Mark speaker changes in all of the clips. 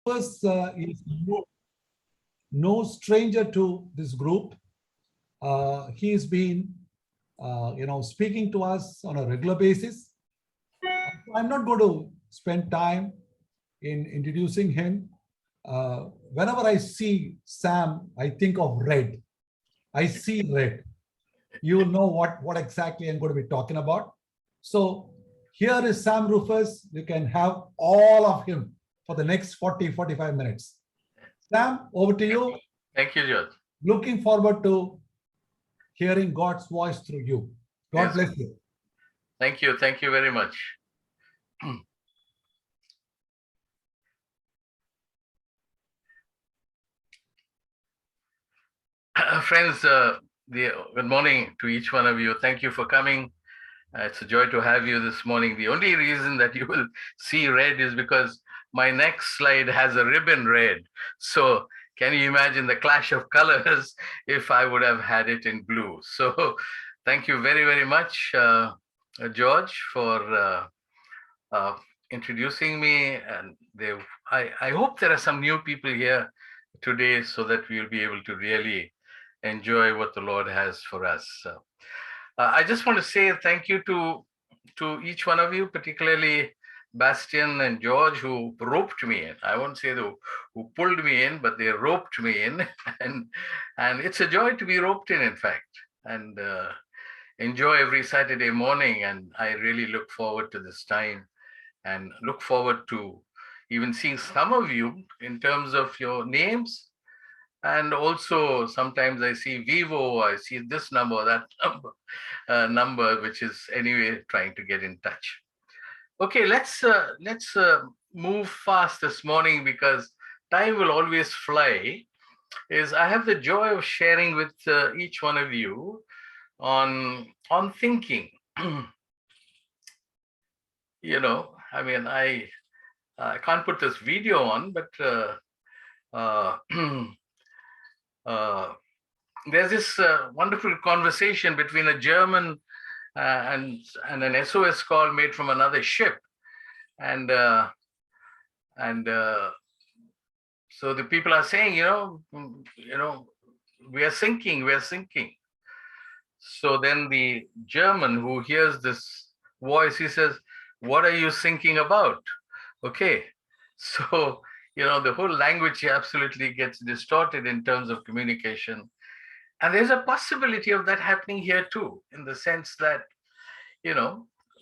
Speaker 1: Rufus is no stranger to this group. He's been, speaking to us on a regular basis. I'm not going to spend time in introducing him. Whenever I see Sam, I think of red. I see red. You will know what exactly I'm going to be talking about. So here is Sam Rufus. You can have all of him for the next 45 minutes. Sam, over to you.
Speaker 2: Thank you, George.
Speaker 1: Looking forward to hearing God's voice through you. God bless you.
Speaker 2: Thank you. Thank you very much. Friends, good morning to each one of you. Thank you for coming. It's a joy to have you this morning. The only reason that you will see red is because my next slide has a ribbon red. So can you imagine the clash of colors if I would have had it in blue? So thank you very, very much, George, for introducing me. And I hope there are some new people here today so that we'll be able to really enjoy what the Lord has for us. I just want to say thank you to each one of you, particularly Bastian and George, who roped me in. I won't say who pulled me in, but they roped me in. And it's a joy to be roped in fact, and enjoy every Saturday morning. And I really look forward to this time and look forward to even seeing some of you in terms of your names. And also sometimes I see Vivo, I see this number, that number, which is anyway trying to get in touch. Okay, let's move fast this morning because time will always fly. I have the joy of sharing with each one of you on thinking. I mean, I can't put this video on, but there's this wonderful conversation between a German and an SOS call made from another ship, and so the people are saying, we are sinking. So then the German who hears this voice, he says, "What are you thinking about?" Okay, so the whole language absolutely gets distorted in terms of communication. And there's a possibility of that happening here too, in the sense that,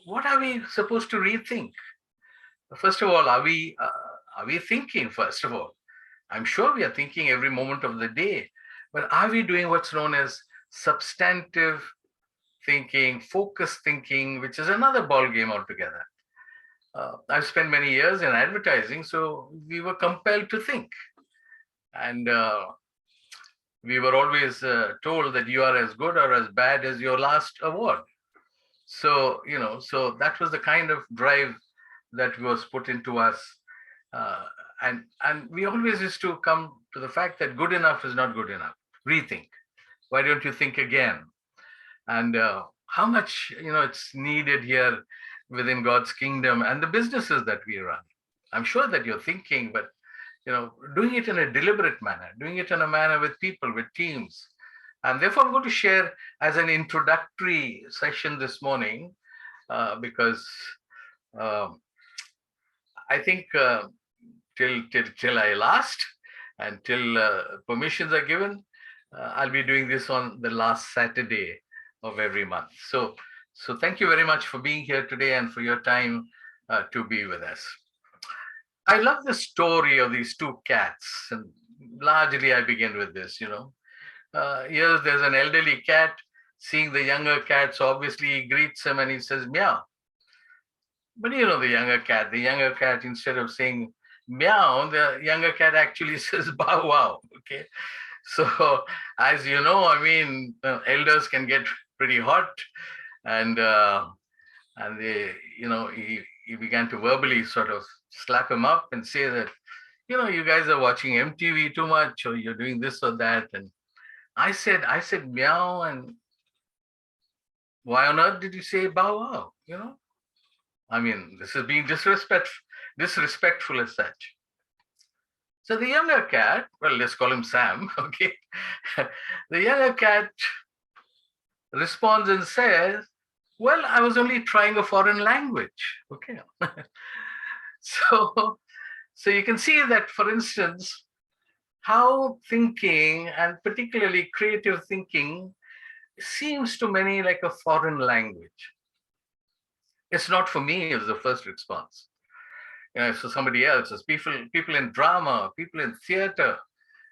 Speaker 2: what are we supposed to rethink? First of all, are we thinking, first of all? I'm sure we are thinking every moment of the day, but are we doing what's known as substantive thinking, focused thinking, which is another ballgame altogether? I've spent many years in advertising, so we were compelled to think. And we were always told that you are as good or as bad as your last award. So, so that was the kind of drive that was put into us. And we always used to come to the fact that good enough is not good enough. Rethink. Why don't you think again? And how much, it's needed here within God's kingdom and the businesses that we run. I'm sure that you're thinking, but doing it in a deliberate manner, doing it in a manner with people, with teams. And therefore, I'm going to share as an introductory session this morning, because I think till I last and till permissions are given, I'll be doing this on the last Saturday of every month. So thank you very much for being here today and for your time to be with us. I love the story of these two cats, and largely I begin with this, Here there's an elderly cat seeing the younger cat, so obviously he greets him and he says, meow. But the younger cat, instead of saying meow, the younger cat actually says bow wow, okay? So as you know, elders can get pretty hot, and they, he began to verbally sort of slap him up and say that, you guys are watching MTV too much, or you're doing this or that. And I said meow, and why on earth did you say bow wow? This is being disrespectful as such. So the younger cat, well, let's call him Sam, okay? The younger cat responds and says, well, I was only trying a foreign language, okay? So, so you can see that, for instance, how thinking, and particularly creative thinking, seems to many like a foreign language. It's not for me, is the first response. It's for somebody else. It's people in drama, people in theater.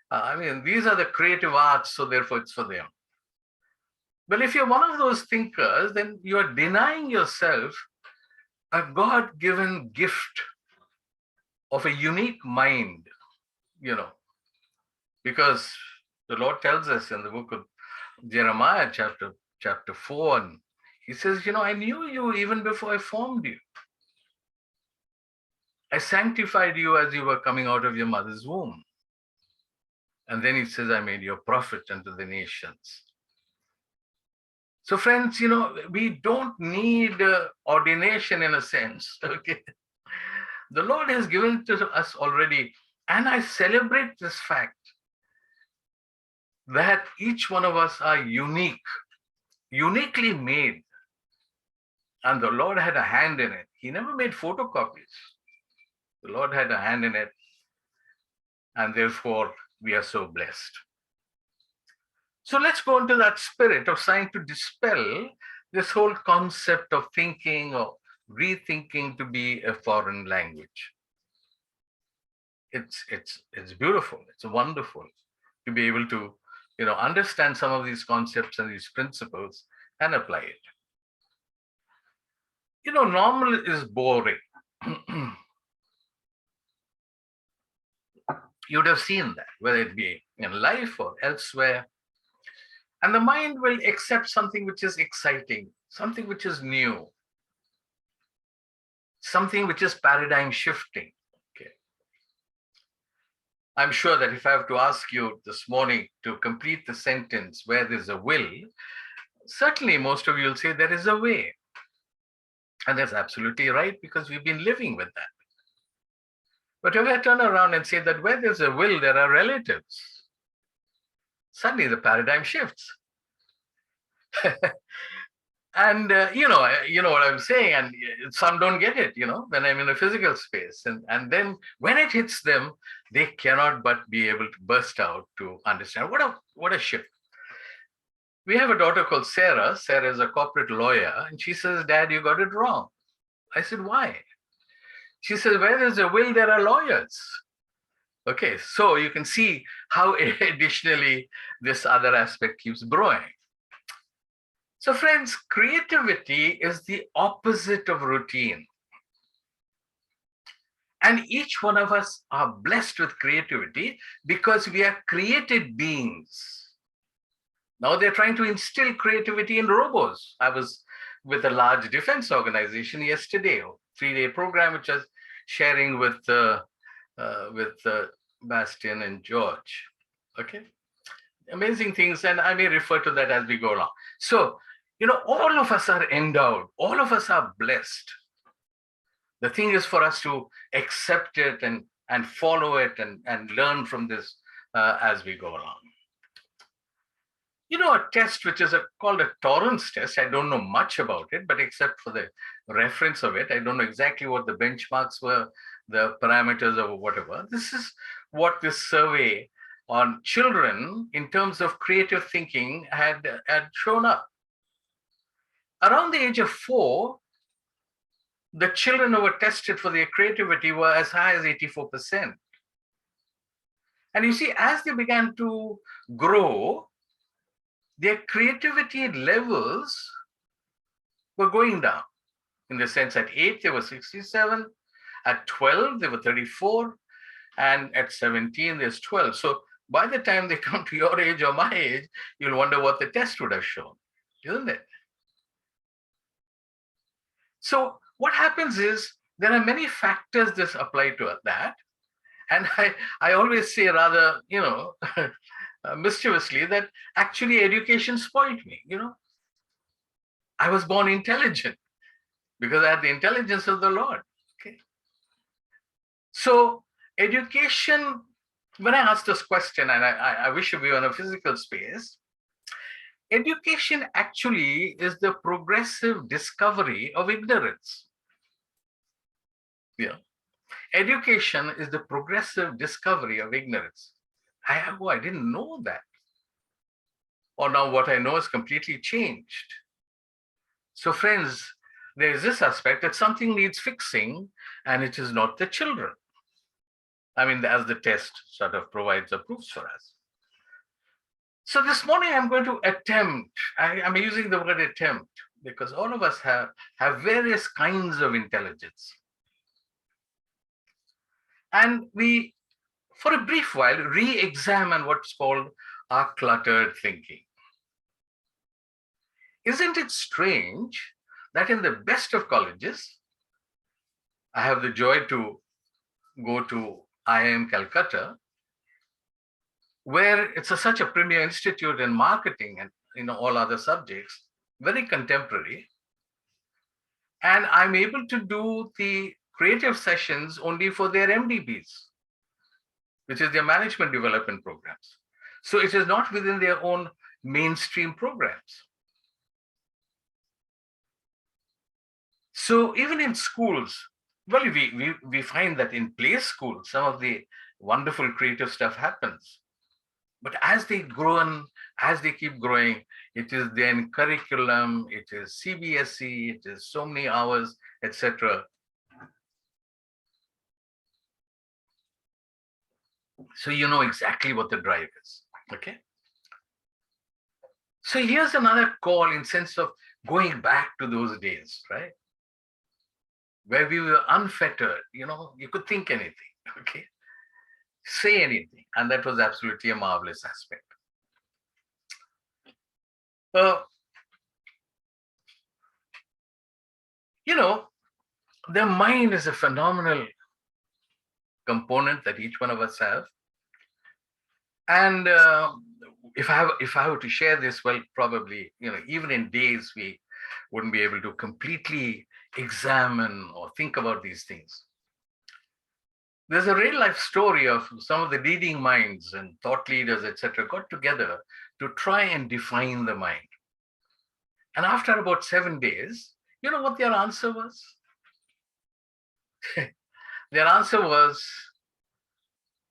Speaker 2: I mean, these are the creative arts, so therefore it's for them. But if you're one of those thinkers, then you're denying yourself a God-given gift of a unique mind, because the Lord tells us in the book of Jeremiah, chapter 4, and he says, I knew you even before I formed you. I sanctified you as you were coming out of your mother's womb. And then he says, I made you a prophet unto the nations. So friends, we don't need ordination in a sense, okay? The Lord has given it to us already. And I celebrate this fact that each one of us are unique, uniquely made. And the Lord had a hand in it. He never made photocopies. The Lord had a hand in it. And therefore, we are so blessed. So let's go into that spirit of trying to dispel this whole concept of thinking or rethinking to be a foreign language. It's beautiful. It's wonderful to be able to, understand some of these concepts and these principles and apply it. Normal is boring. You would have seen that, whether it be in life or elsewhere. And the mind will accept something which is exciting, something which is new, something which is paradigm shifting. Okay. I'm sure that if I have to ask you this morning to complete the sentence, where there's a will, certainly most of you will say there is a way. And that's absolutely right, because we've been living with that. But if I turn around and say that where there's a will, there are relatives, suddenly the paradigm shifts. And you know what I'm saying, and some don't get it, when I'm in a physical space. And then when it hits them, they cannot but be able to burst out to understand. What a shift. We have a daughter called Sarah. Sarah is a corporate lawyer, and she says, Dad, you got it wrong. I said, why? She says, where there's a will, there are lawyers. Okay, so you can see how additionally this other aspect keeps growing. So friends, creativity is the opposite of routine. And each one of us are blessed with creativity because we are created beings. Now they're trying to instill creativity in robots. I was with a large defense organization yesterday, a 3-day program, which I was sharing with Bastian and George. Okay, amazing things, and I may refer to that as we go along. So, all of us are endowed, all of us are blessed. The thing is for us to accept it and follow it and learn from this as we go along. A test which is called a Torrance test, I don't know much about it, but except for the reference of it, I don't know exactly what the benchmarks were, the parameters or whatever. This is what this survey on children in terms of creative thinking had shown up. Around the age of 4, the children who were tested for their creativity were as high as 84%. And you see, as they began to grow, their creativity levels were going down. In the sense, at 8, they were 67, at 12, they were 34, and at 17, there's 12. So by the time they come to your age or my age, you'll wonder what the test would have shown, isn't it? So what happens is there are many factors that apply to that. And I always say rather, mischievously, that actually education spoiled me. I was born intelligent because I had the intelligence of the Lord. Okay. So education when I asked this question, and I wish we were in a physical space, education actually is the progressive discovery of ignorance. Yeah. Education is the progressive discovery of ignorance. I didn't know that. Or now what I know is completely changed. So, friends, there is this aspect that something needs fixing, and it is not the children. I mean, as the test sort of provides the proofs for us. So this morning I'm going to attempt, I'm using the word attempt because all of us have various kinds of intelligence. And we, for a brief while, re-examine what's called our cluttered thinking. Isn't it strange that in the best of colleges, I have the joy to go to IIM Calcutta, where it's such a premier institute in marketing and all other subjects, very contemporary. And I'm able to do the creative sessions only for their MDBs, which is their management development programs. So it is not within their own mainstream programs. So even in schools, well, we find that in play schools, some of the wonderful creative stuff happens. But as they grow and as they keep growing, it is then curriculum, it is CBSE, it is so many hours, etc. So you know exactly what the drive is. Okay. So here's another call in sense of going back to those days, right? Where we were unfettered, you could think anything, okay? Say anything. And that was absolutely a marvelous aspect. The mind is a phenomenal component that each one of us have. And if I were to share this, well, probably, even in days, we wouldn't be able to completely examine or think about these things. There's a real life story of some of the leading minds and thought leaders, etc., got together to try and define the mind. And after about 7 days, you know what their answer was? Their answer was,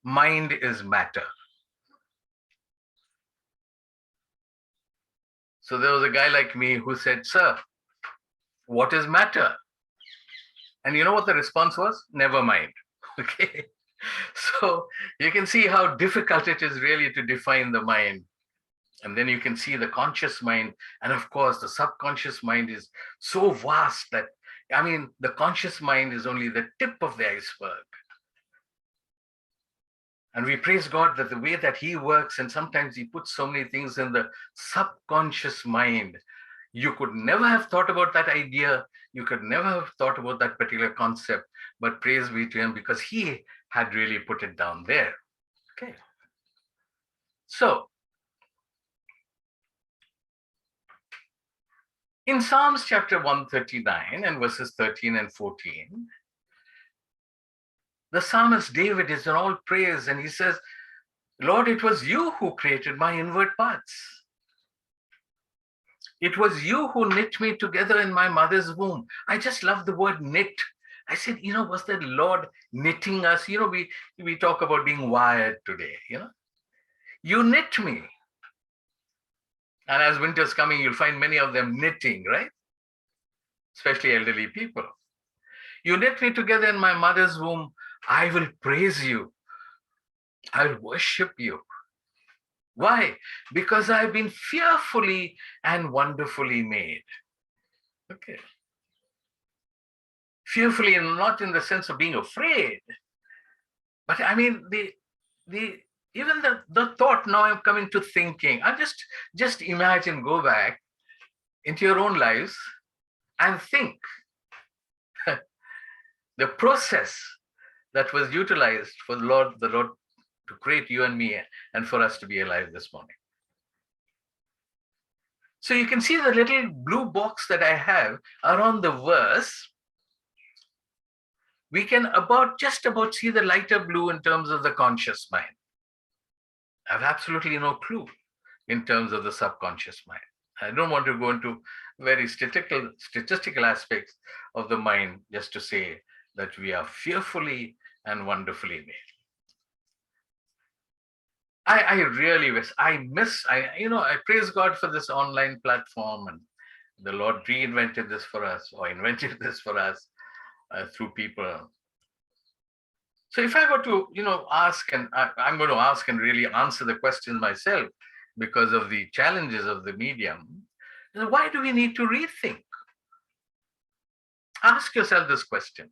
Speaker 2: mind is matter. So there was a guy like me who said, sir, what is matter? And you know what the response was? Never mind. Okay. So you can see how difficult it is really to define the mind. And then you can see the conscious mind. And of course, the subconscious mind is so vast that, the conscious mind is only the tip of the iceberg. And we praise God that the way that he works, and sometimes he puts so many things in the subconscious mind. You could never have thought about that idea. You could never have thought about that particular concept, but praise be to him because he had really put it down there. Okay. So, in Psalms chapter 139 and verses 13 and 14, the psalmist David is in all praise and he says, Lord, it was you who created my inward parts. It was you who knit me together in my mother's womb. I just love the word knit. I said, was the Lord knitting us? We talk about being wired today, You knit me. And as winter's coming, you'll find many of them knitting, right? Especially elderly people. You knit me together in my mother's womb. I will praise you. I will worship you. Why? Because I've been fearfully and wonderfully made. Okay. Fearfully, and not in the sense of being afraid, but even the thought, now I'm coming to thinking, I just imagine, go back into your own lives and think the process that was utilized for the Lord to create you and me and for us to be alive this morning. So you can see the little blue box that I have around the verse. We can just about see the lighter blue in terms of the conscious mind. have absolutely no clue in terms of the subconscious mind. I don't want to go into very statistical aspects of the mind just to say that we are fearfully and wonderfully made. I really wish, I praise God for this online platform, and the Lord reinvented this for us, or invented this for us through people. So if I were to, ask, and I'm going to ask and really answer the question myself because of the challenges of the medium, why do we need to rethink? Ask yourself this question.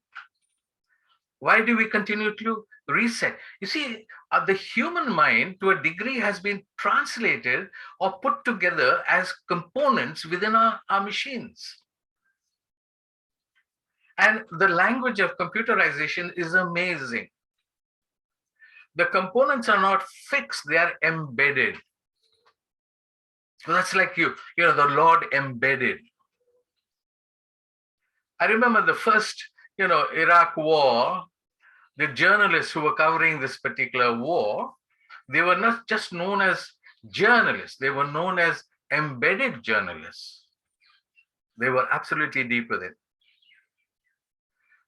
Speaker 2: Why do we continue to reset? You see, the human mind, to a degree, has been translated or put together as components within our machines. And the language of computerization is amazing. The components are not fixed, they are embedded. So that's like the Lord embedded. I remember the first, Iraq war, the journalists who were covering this particular war, they were not just known as journalists, they were known as embedded journalists. They were absolutely deep with it.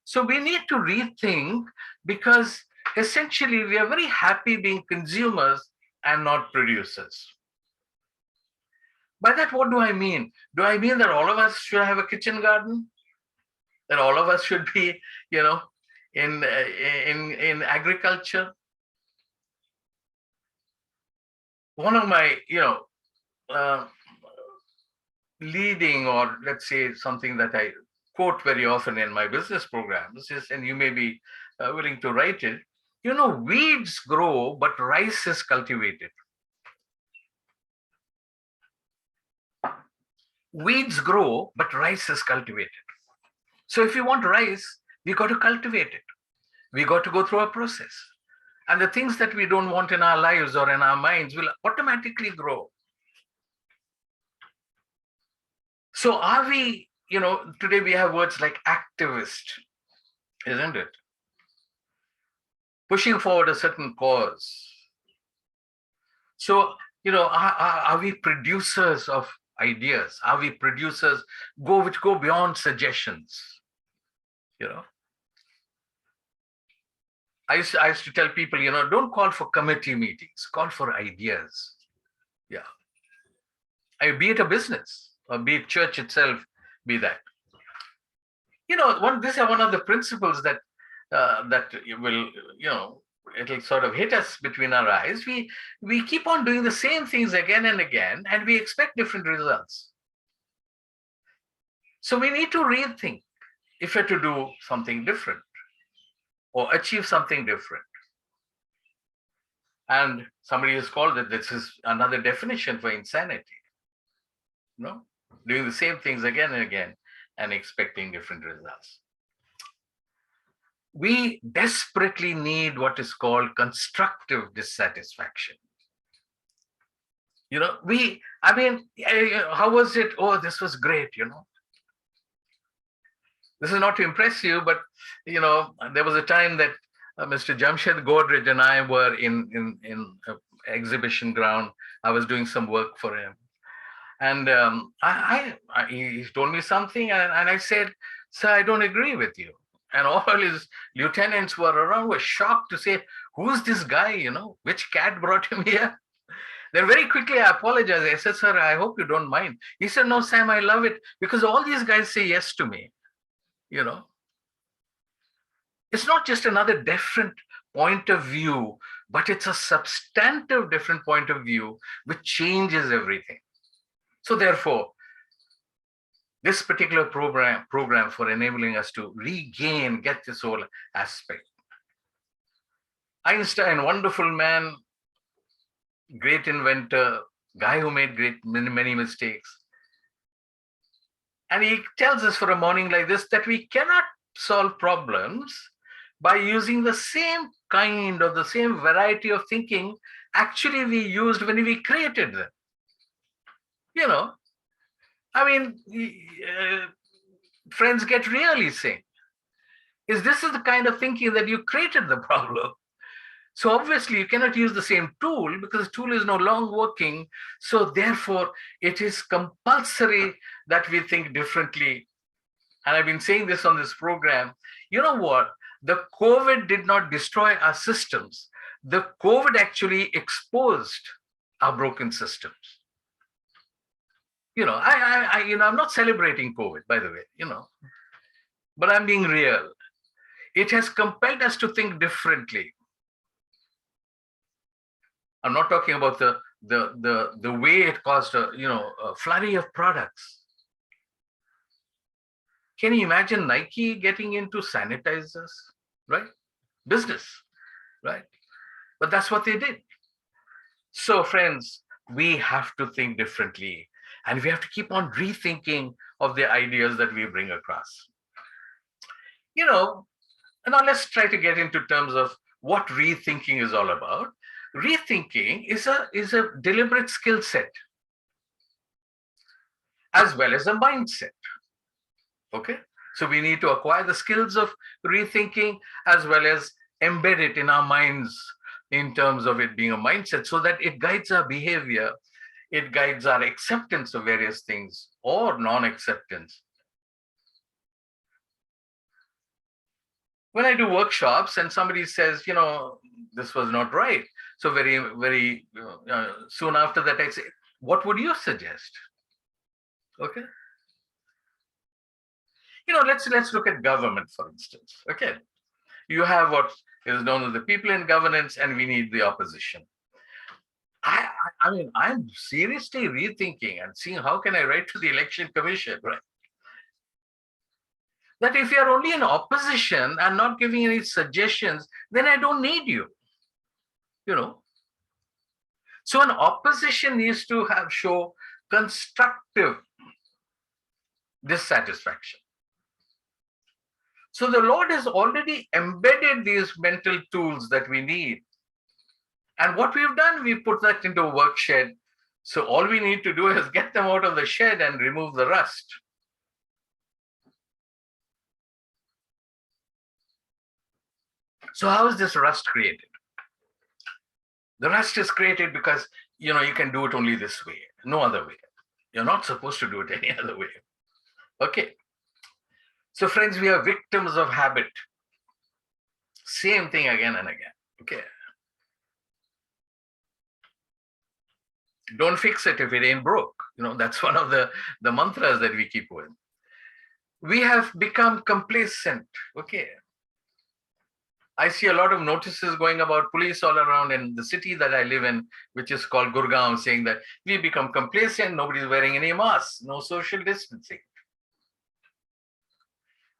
Speaker 2: So we need to rethink, because essentially we are very happy being consumers and not producers. By that, what do I mean? Do I mean that all of us should have a kitchen garden? That all of us should be, in agriculture? One of my, leading, or let's say something that I quote very often in my business programs is, and you may be willing to write it, weeds grow, but rice is cultivated. Weeds grow, but rice is cultivated. So if you want rice, we got to cultivate it. We got to go through a process. And the things that we don't want in our lives or in our minds will automatically grow. So are we, today we have words like activist, isn't it? Pushing forward a certain cause. So, are we producers of ideas? Are we producers which go beyond suggestions? I used to tell people, don't call for committee meetings, call for ideas. Yeah. Be it a business, or be it church itself, be that. These are one of the principles that will, it'll sort of hit us between our eyes. We keep on doing the same things again and again, and we expect different results. So we need to rethink if we're to do something different or achieve something different. And somebody has called it, this is another definition for insanity. Doing the same things again and again and expecting different results. We desperately need what is called constructive dissatisfaction. How was it? Oh, this was great, This is not to impress you, but, there was a time that Mr. Jamshed Godrej and I were in an exhibition ground. I was doing some work for him. And he told me something, and I said, sir, I don't agree with you. And all his lieutenants were around, were shocked to say, who's this guy, which cat brought him here? Then very quickly I apologized. I said, sir, I hope you don't mind. He said, no, Sam, I love it, because all these guys say yes to me. It's not just another different point of view, but it's a substantive different point of view which changes everything. So therefore, this particular program for enabling us to get this whole aspect. Einstein, wonderful man, great inventor, guy who made many mistakes. And he tells us for a morning like this that we cannot solve problems by using the same kind or the same variety of thinking actually we used when we created them. Friends get really sick. This is the kind of thinking that you created the problem. So obviously you cannot use the same tool because the tool is no longer working. So therefore it is compulsory that we think differently. And I've been saying this on this program. You know what? The COVID did not destroy our systems. The COVID actually exposed our broken systems. I'm not celebrating COVID, by the way, but I'm being real. It has compelled us to think differently. I'm not talking about the way it caused a flurry of products. Can you imagine Nike getting into sanitizers, right? Business, right? But that's what they did. So friends, we have to think differently, and we have to keep on rethinking of the ideas that we bring across. Now let's try to get into terms of what rethinking is all about. Rethinking is a deliberate skill set as well as a mindset. Okay, so we need to acquire the skills of rethinking as well as embed it in our minds in terms of it being a mindset, so that it guides our behavior, it guides our acceptance of various things or non-acceptance. When I do workshops and somebody says, this was not right, so very, very soon after that, I say, what would you suggest? Okay. Let's look at government, for instance. Okay. You have what is known as the people in governance, and we need the opposition. I mean, I'm seriously rethinking and seeing how can I write to the election commission, right? That if you're only in opposition and not giving any suggestions, then I don't need you. So an opposition needs to show constructive dissatisfaction. So the Lord has already embedded these mental tools that we need. And what we've done, we put that into a work shed. So all we need to do is get them out of the shed and remove the rust. So how is this rust created? The rust is created because, you can do it only this way, no other way. You're not supposed to do it any other way. Okay. So friends, we are victims of habit. Same thing again and again. Okay. Don't fix it if it ain't broke. That's one of the mantras that we keep with. We have become complacent. Okay. I see a lot of notices going about police all around in the city that I live in, which is called Gurgaon, saying that we become complacent, nobody's wearing any masks, no social distancing.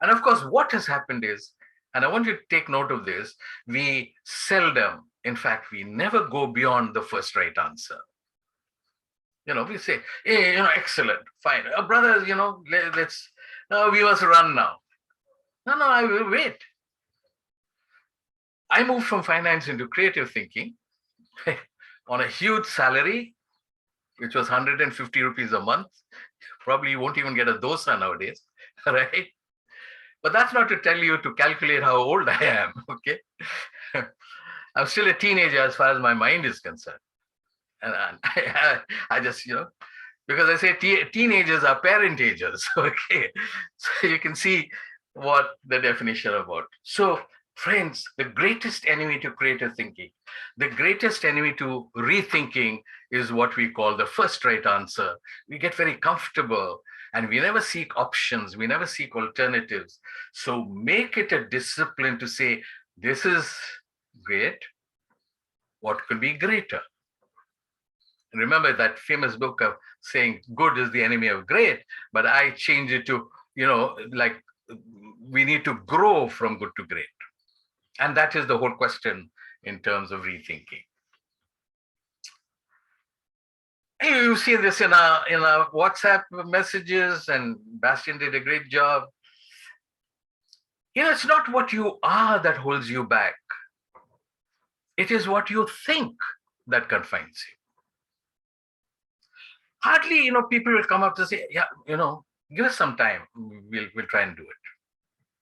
Speaker 2: And of course, what has happened is, and I want you to take note of this, we seldom, in fact, we never go beyond the first right answer. We say, hey, excellent, fine. Brothers, let's, we must run now. No, I will wait. I moved from finance into creative thinking on a huge salary, which was 150 rupees a month. Probably you won't even get a dosa nowadays, right? But that's not to tell you to calculate how old I am, okay? I'm still a teenager as far as my mind is concerned. And I just, because I say teenagers are parent agers, okay? So you can see what the definition about. So friends, the greatest enemy to creative thinking, the greatest enemy to rethinking is what we call the first right answer. We get very comfortable and we never seek options. We never seek alternatives. So make it a discipline to say, this is great. What could be greater? Remember that famous book of saying good is the enemy of great, but I change it to, like we need to grow from good to great. And that is the whole question in terms of rethinking. You see this in our WhatsApp messages, and Bastian did a great job. It's not what you are that holds you back. It is what you think that confines you. Hardly, people will come up to say, yeah, give us some time. We'll try and do it.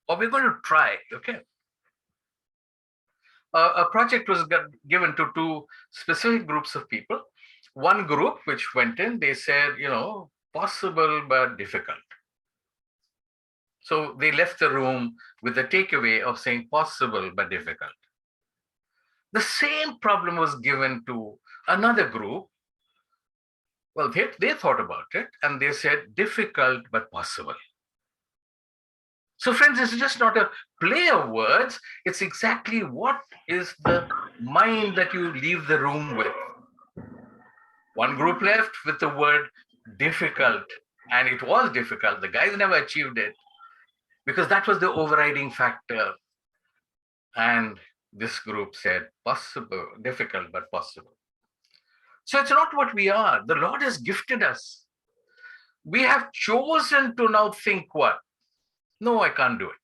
Speaker 2: Or we're going to try, okay? a project was given to two specific groups of people. One group which went in, they said, possible but difficult. So they left the room with the takeaway of saying possible but difficult. The same problem was given to another group. Well, they thought about it and they said difficult but possible. So friends, it's just not a play of words. It's exactly what is the mind that you leave the room with. One group left with the word difficult, and it was difficult. The guys never achieved it because that was the overriding factor. And this group said possible, difficult, but possible. So it's not what we are. The Lord has gifted us. We have chosen to now think what? No, I can't do it.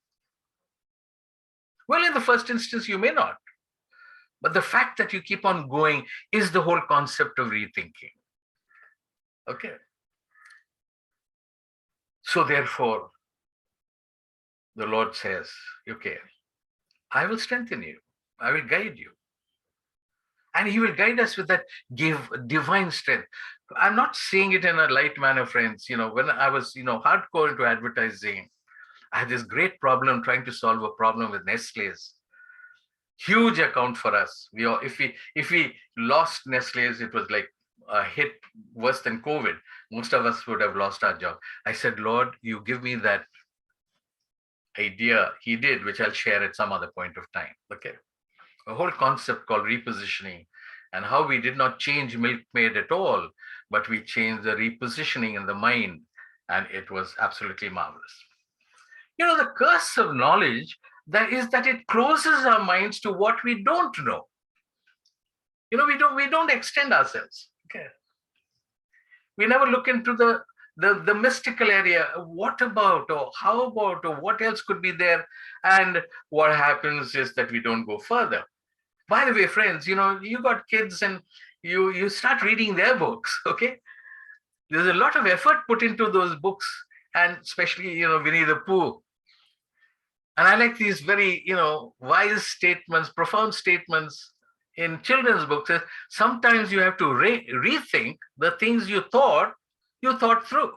Speaker 2: Well, in the first instance, you may not. But the fact that you keep on going is the whole concept of rethinking. Okay. So therefore, the Lord says, okay, I will strengthen you. I will guide you. And he will guide us with that divine strength. I'm not saying it in a light manner, friends. When I was, hardcore into advertising, I had this great problem trying to solve a problem with Nestle's. Huge account for us. If we lost Nestle's, it was like a hit worse than COVID. Most of us would have lost our job. I said, Lord, you give me that idea. He did, which I'll share at some other point of time. Okay. A whole concept called repositioning, and how we did not change Milkmaid at all, but we changed the repositioning in the mind, and it was absolutely marvelous. The curse of knowledge is that it closes our minds to what we don't know. We don't extend ourselves. Okay. We never look into the mystical area. What about, or how about, or what else could be there? And what happens is that we don't go further. By the way, friends, you got kids and you start reading their books. Okay. There's a lot of effort put into those books, and especially, Winnie the Pooh. And I like these very, wise statements, profound statements in children's books. Sometimes you have to rethink the things you thought through.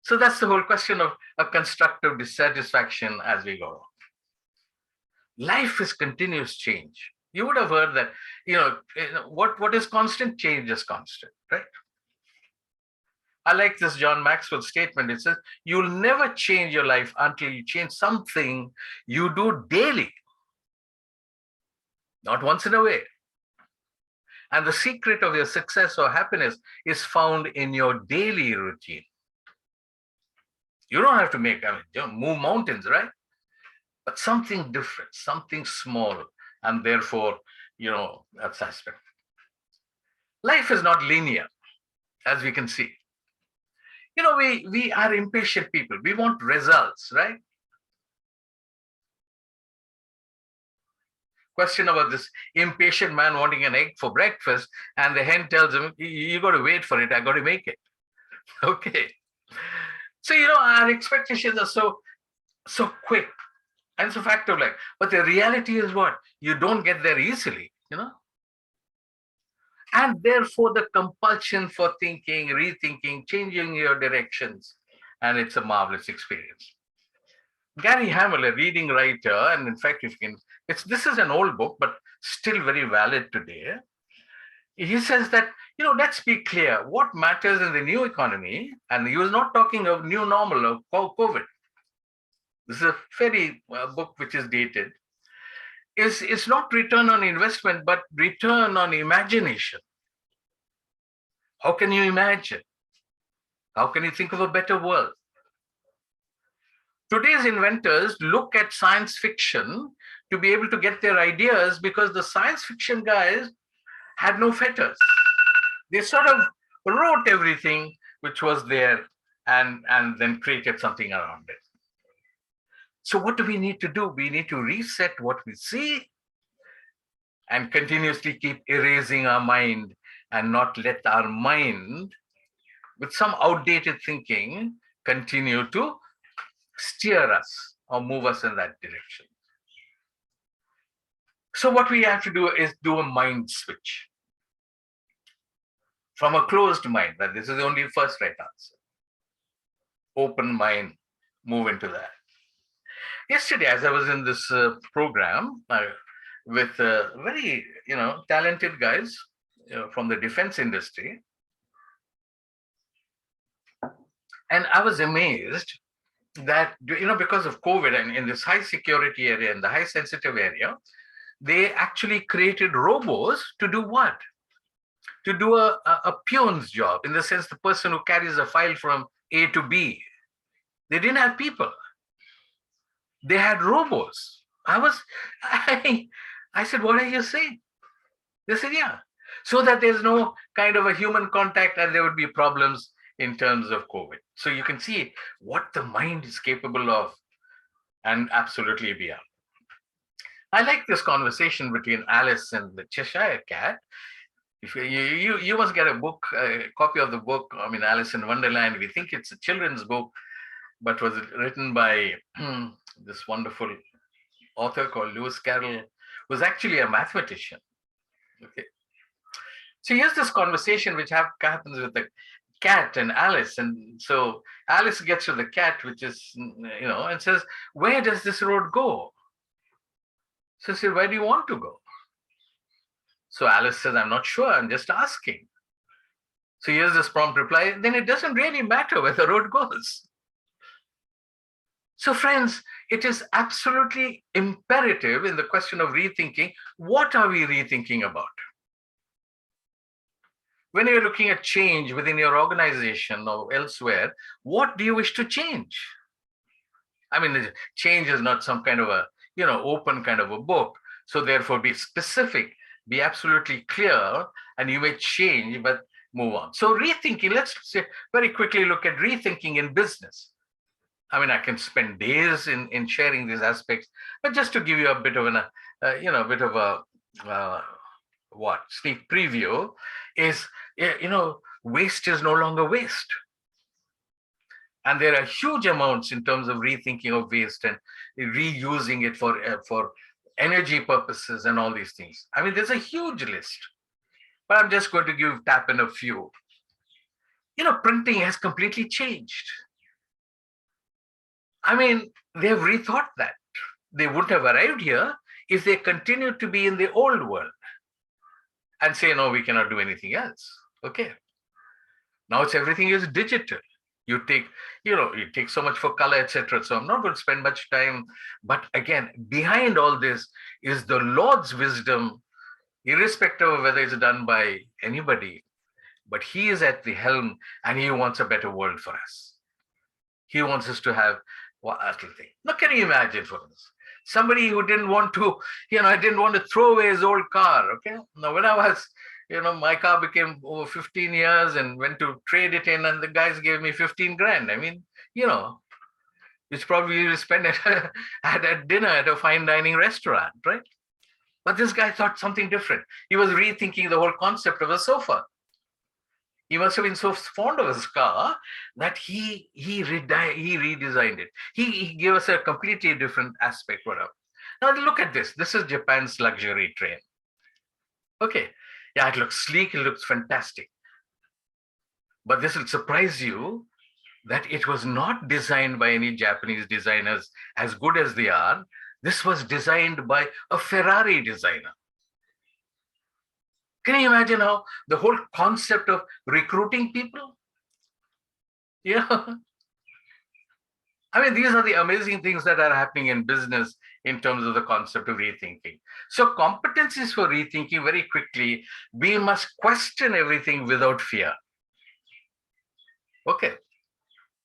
Speaker 2: So that's the whole question of a constructive dissatisfaction as we go on. Life is continuous change. You would have heard that, what is constant? Change is constant, right? I like this John Maxwell statement. It says, you'll never change your life until you change something you do daily, not once in a way. And the secret of your success or happiness is found in your daily routine. You don't have to move mountains, right? But something different, something small, and therefore, that's aspect. Life is not linear, as we can see. We are impatient people. We want results, right? Question about this impatient man wanting an egg for breakfast, and the hen tells him, you got to wait for it. I got to make it. Okay. So, our expectations are so quick. And it's a fact of life. But the reality is what? You don't get there easily, And therefore, the compulsion for thinking, rethinking, changing your directions. And it's a marvelous experience. Gary Hamel, a reading writer, and in fact, this is an old book, but still very valid today. He says that, let's be clear, what matters in the new economy, and he was not talking of new normal or COVID. This is a very book which is dated. It's not return on investment, but return on imagination. How can you imagine? How can you think of a better world? Today's inventors look at science fiction to be able to get their ideas, because the science fiction guys had no fetters. They sort of wrote everything which was there and then created something around it. So what do we need to do? We need to reset what we see and continuously keep erasing our mind, and not let our mind, with some outdated thinking, continue to steer us or move us in that direction. So what we have to do is do a mind switch from a closed mind, that this is the only first right answer. Open mind, move into that. Yesterday, as I was in this program with very, talented guys from the defense industry, and I was amazed that, because of COVID and in this high security area and the high sensitive area, they actually created robots to do what? To do a peon's job, in the sense the person who carries a file from A to B. They didn't have people. They had robots. I said, what are you saying? They said, yeah. So that there's no kind of a human contact and there would be problems in terms of COVID. So you can see what the mind is capable of, and absolutely beyond. I like this conversation between Alice and the Cheshire Cat. If you must get a copy of the book. I mean, Alice in Wonderland. We think it's a children's book, but was written by this wonderful author called Lewis Carroll, who was actually a mathematician. Okay. So here's this conversation which happens with the cat and Alice. And so Alice gets to the cat, which is, and says, where does this road go? So she said, where do you want to go? So Alice says, I'm not sure, I'm just asking. So here's this prompt reply, then it doesn't really matter where the road goes. So friends, it is absolutely imperative in the question of rethinking, what are we rethinking about? When you're looking at change within your organization or elsewhere, what do you wish to change? I mean, change is not some kind of a, open kind of a book. So therefore be specific, be absolutely clear, and you may change, but move on. So rethinking, let's very quickly look at rethinking in business. I mean, I can spend days in sharing these aspects, but just to give you a bit of sneak preview is, waste is no longer waste. And there are huge amounts in terms of rethinking of waste and reusing it for energy purposes and all these things. I mean, there's a huge list, but I'm just going to tap in a few. Printing has completely changed. I mean, they've rethought that. They wouldn't have arrived here if they continued to be in the old world and say, no, we cannot do anything else. Okay. Now everything is digital. You take so much for color, etc. So I'm not going to spend much time. But again, behind all this is the Lord's wisdom, irrespective of whether it's done by anybody. But he is at the helm and he wants a better world for us. He wants us to have thing. Now, can you imagine for us? Somebody who didn't want to, didn't want to throw away his old car. Okay. Now, when I was, my car became over 15 years and went to trade it in, and the guys gave me 15 grand. I mean, which probably you spend at dinner at a fine dining restaurant, right? But this guy thought something different. He was rethinking the whole concept of a sofa. He must have been so fond of his car that he redesigned it. He gave us a completely different aspect. Now look at this. This is Japan's luxury train. Okay. Yeah, it looks sleek. It looks fantastic. But this will surprise you that it was not designed by any Japanese designers, as good as they are. This was designed by a Ferrari designer. Can you imagine how the whole concept of recruiting people? Yeah. I mean, these are the amazing things that are happening in business in terms of the concept of rethinking. So competencies for rethinking, very quickly, we must question everything without fear. Okay.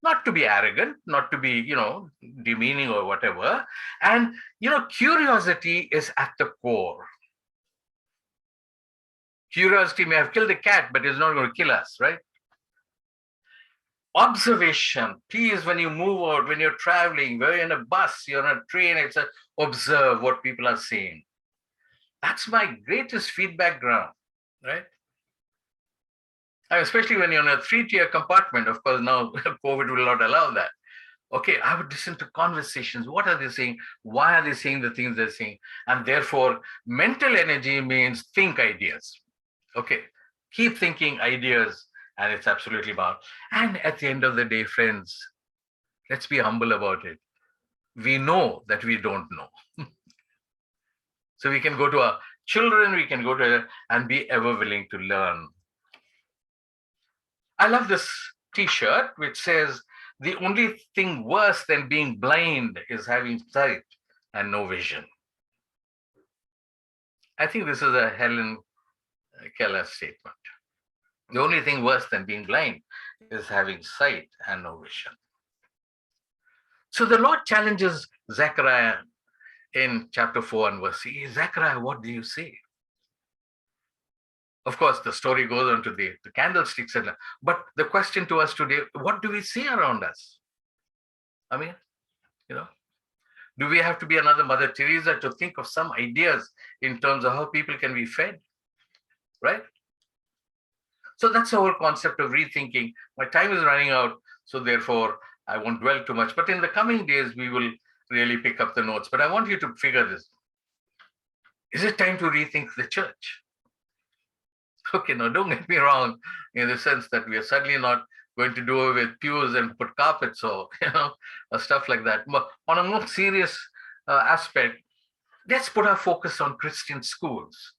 Speaker 2: Not to be arrogant, not to be, demeaning or whatever. And, curiosity is at the core. Curiosity may have killed the cat, but it's not going to kill us, right? Observation. Please, when you move out, when you're traveling, when you're in a bus, you're on a train, observe what people are saying. That's my greatest feedback ground, right? And especially when you're in a 3-tier compartment. Of course, now COVID will not allow that. Okay, I would listen to conversations. What are they saying? Why are they saying the things they're saying? And therefore, mental energy means think ideas. Okay, keep thinking ideas, and it's absolutely about. And at the end of the day, friends, let's be humble about it. We know that we don't know. So we can go to our children, we can go to and be ever willing to learn. I love this t-shirt which says, the only thing worse than being blind is having sight and no vision. I think this is a Helen Keller statement. The only thing worse than being blind is having sight and no vision. So the Lord challenges Zechariah in chapter 4 and verse 3. Zechariah, what do you say? Of course, the story goes on to the candlesticks. But the question to us today, what do we see around us? I mean, you know, do we have to be another Mother Teresa to think of some ideas in terms of how people can be fed? Right? So that's the whole concept of rethinking. My time is running out, so therefore I won't dwell too much. But in the coming days, we will really pick up the notes. But I want you to figure this. Is it time to rethink the church? Okay, now don't get me wrong in the sense that we are certainly not going to do away with pews and put carpets or or stuff like that. But on a more serious aspect, let's put our focus on Christian schools.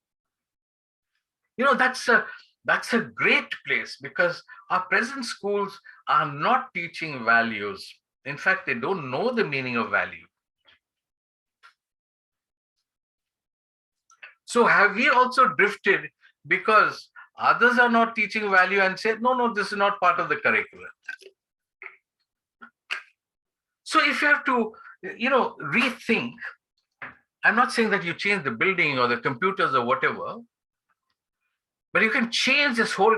Speaker 2: That's a great place because our present schools are not teaching values. In fact, they don't know the meaning of value. So have we also drifted because others are not teaching value and said, no, this is not part of the curriculum. So if you have to, rethink, I'm not saying that you change the building or the computers or whatever, but you can change this whole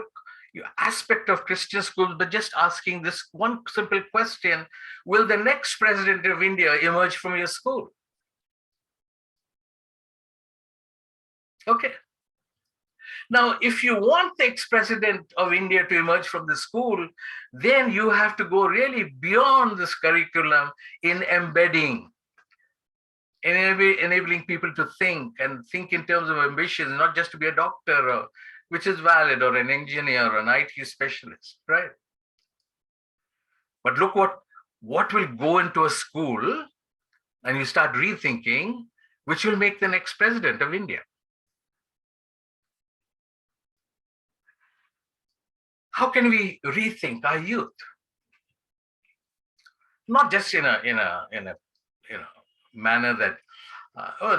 Speaker 2: aspect of Christian schools by just asking this one simple question: will the next president of India emerge from your school? Okay. Now, if you want the ex-president of India to emerge from the school, then you have to go really beyond this curriculum in embedding, enabling people to think and think in terms of ambitions, not just to be a doctor, which is valid, or an engineer, or an IT specialist, right? But look what will go into a school, and you start rethinking, which will make the next president of India. How can we rethink our youth? Not just in a manner that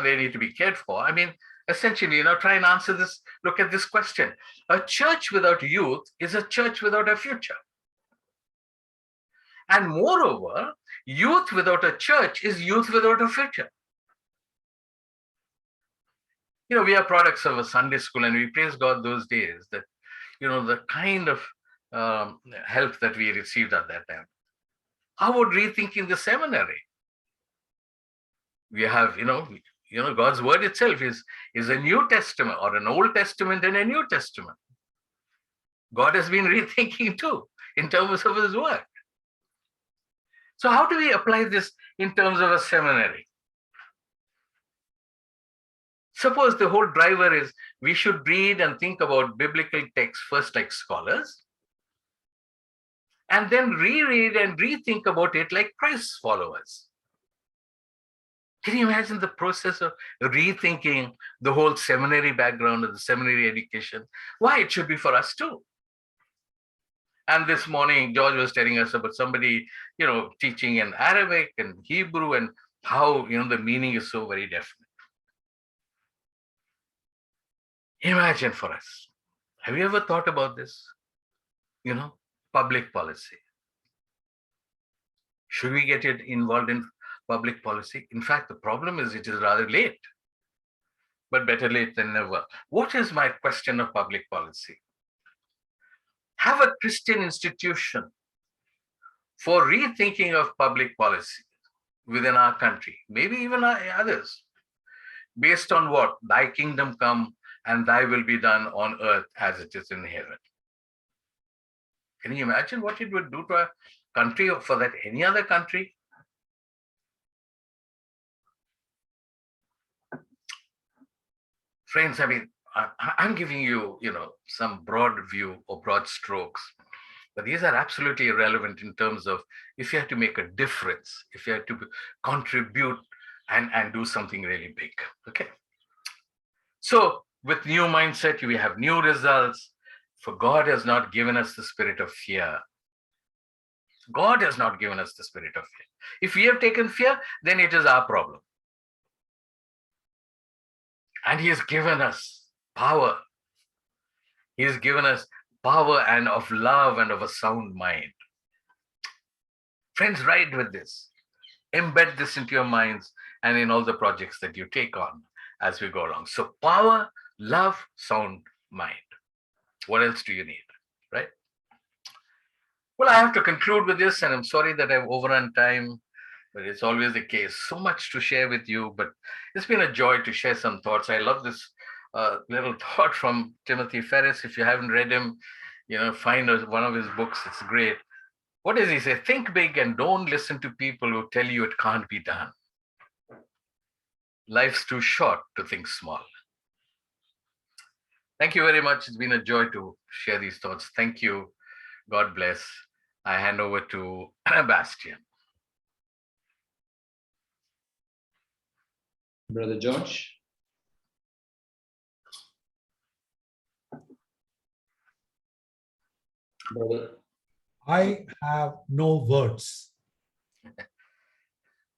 Speaker 2: they need to be cared for. I mean, essentially, try and answer this. Look at this question: a church without youth is a church without a future. And moreover, youth without a church is youth without a future. We are products of a Sunday school, and we praise God those days that the kind of help that we received at that time. How about rethinking the seminary? We have, God's word itself is a New Testament, or an Old Testament and a New Testament. God has been rethinking too in terms of his word. So how do we apply this in terms of a seminary? Suppose the whole driver is we should read and think about biblical texts first like scholars, and then reread and rethink about it like Christ's followers. Can you imagine the process of rethinking the whole seminary background of the seminary education? Why it should be for us too. And this morning, George was telling us about somebody, teaching in Arabic and Hebrew, and how, the meaning is so very definite. Imagine for us. Have you ever thought about this? Public policy. Should we get it involved in public policy? In fact, the problem is it is rather late, but better late than never. What is my question of public policy? Have a Christian institution for rethinking of public policy within our country, maybe even others, based on what? Thy kingdom come and thy will be done on earth as it is in heaven. Can you imagine what it would do to country or for that any other country? Friends, I mean, I'm giving you, some broad view or broad strokes, but these are absolutely irrelevant in terms of if you have to make a difference, if you have to contribute and do something really big. Okay. So with new mindset, we have new results. For God has not given us the spirit of fear. God has not given us the spirit of fear. If we have taken fear, then it is our problem. And He has given us power. He has given us power and of love and of a sound mind. Friends, ride with this. Embed this into your minds and in all the projects that you take on as we go along. So power, love, sound mind. What else do you need, right? Well, I have to conclude with this, and I'm sorry that I've overrun time, but it's always the case. So much to share with you, but it's been a joy to share some thoughts. I love this little thought from Timothy Ferris. If you haven't read him, find one of his books. It's great. What does he say? Think big and don't listen to people who tell you it can't be done. Life's too short to think small. Thank you very much. It's been a joy to share these thoughts. Thank you. God bless. I hand over to Bastian.
Speaker 3: Brother George. Brother.
Speaker 1: I have no words.